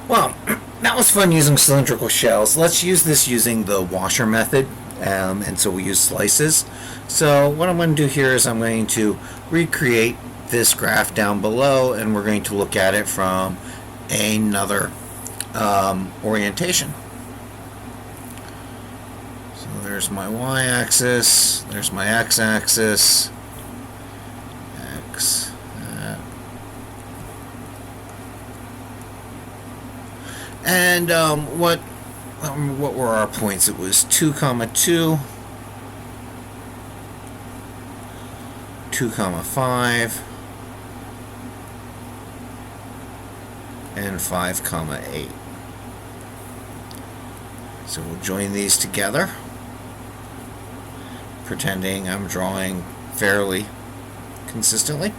Well, that was fun using cylindrical shells. Let's use this using the washer method. And so we use slices. So what I'm going to do here is I'm going to recreate this graph down below, and we're going to look at it from another orientation. So there's my y-axis, there's my x-axis, x. And what were our points? It was 2, 2, 2, 5, and 5, 8. So we'll join these together, pretending I'm drawing fairly consistently.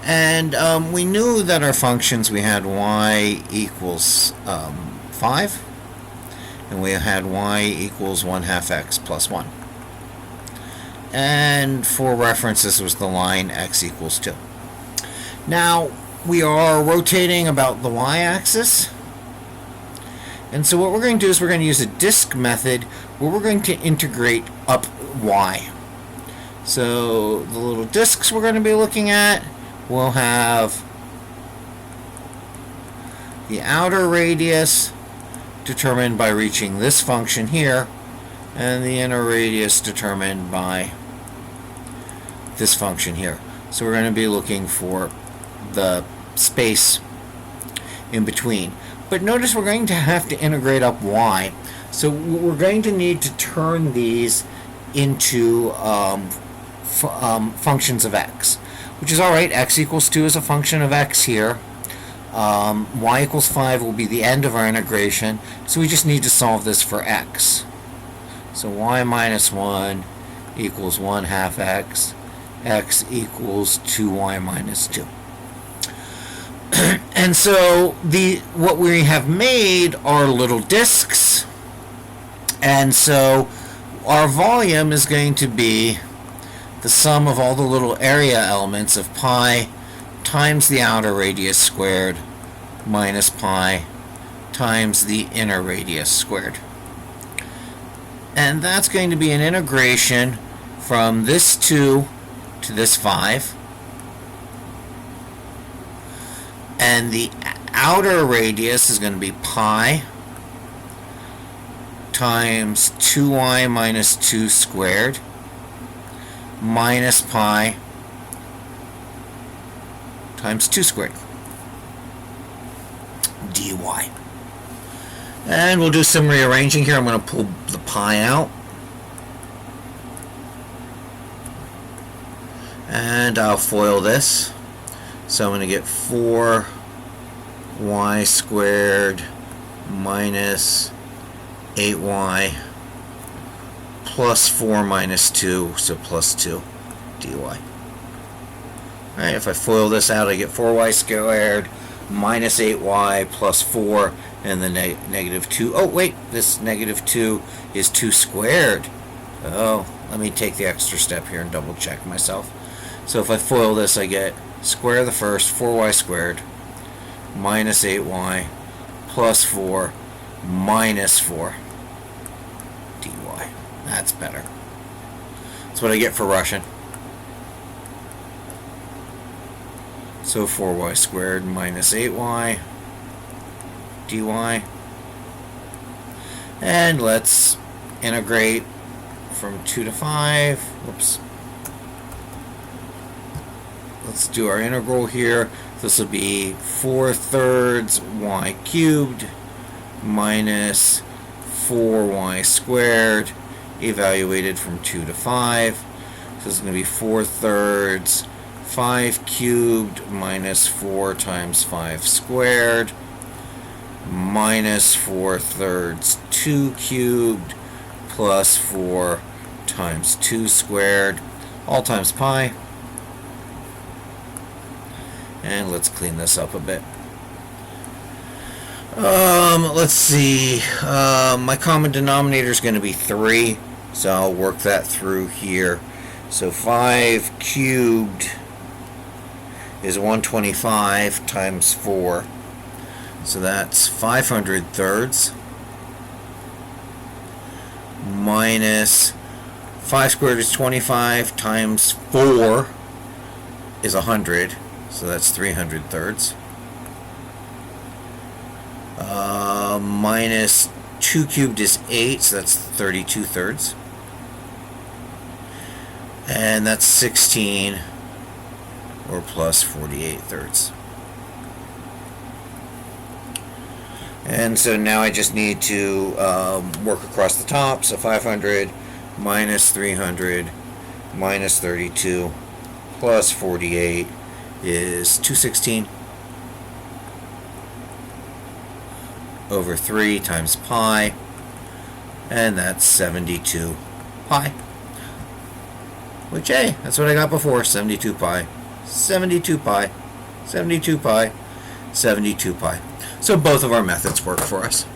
And we knew that our functions, we had y equals 5, and we had y equals 1/2 x plus 1. And for reference, this was the line x equals 2. Now, we are rotating about the y-axis. And so what we're going to do is we're going to use a disk method where we're going to integrate up y. So the little disks we're going to be looking at will have the outer radius determined by reaching this function here, and the inner radius determined by this function here. So we're going to be looking for the space in between. But notice we're going to have to integrate up y. So we're going to need to turn these into functions of x, which is alright. X equals 2 is a function of x here. Y equals 5 will be the end of our integration, so we just need to solve this for x. So y minus 1 equals 1/2 x. X equals 2y minus 2. And so what we have made are little disks, and so our volume is going to be the sum of all the little area elements of pi times the outer radius squared minus pi times the inner radius squared. And that's going to be an integration from this 2 to this 5. And the outer radius is going to be pi times 2y minus 2 squared minus pi times 2 squared dy. And we'll do some rearranging here. I'm going to pull the pi out, and I'll FOIL this. So I'm going to get 4y squared minus 8y plus 4 minus 2, so plus 2 dy. Alright, if I FOIL this out, I get 4y squared minus 8y plus 4, and the negative 2. Oh, wait, this negative 2 is 2 squared. Oh, let me take the extra step here and double check myself. So if I FOIL this, I get square the first, 4y squared minus 8y plus 4 minus 4 dy. That's better. That's what I get for Russian. So 4y squared minus 8y dy. And let's integrate from 2 to 5. Whoops. Let's do our integral here. This will be 4/3 y cubed minus 4y squared evaluated from 2 to 5. So this is going to be 4/3 5 cubed minus 4 times 5 squared minus 4/3 2 cubed plus 4 times 2 squared, all times pi. And let's clean this up a bit. Let's see. My common denominator is going to be 3, so I'll work that through here. So 5 cubed is 125 times 4 So that's 500 thirds minus 5 squared is 25 times 4 is 100. So that's 300 thirds. Minus 2 cubed is 8, so that's 32 thirds. And that's 16 or plus 48 thirds. And so now I just need to work across the top. So 500 minus 300 minus 32 plus 48 is 216 over 3 times pi, and that's 72 pi. Which, hey, that's what I got before, 72 pi. 72 pi. 72 pi. 72 pi. So both of our methods work for us.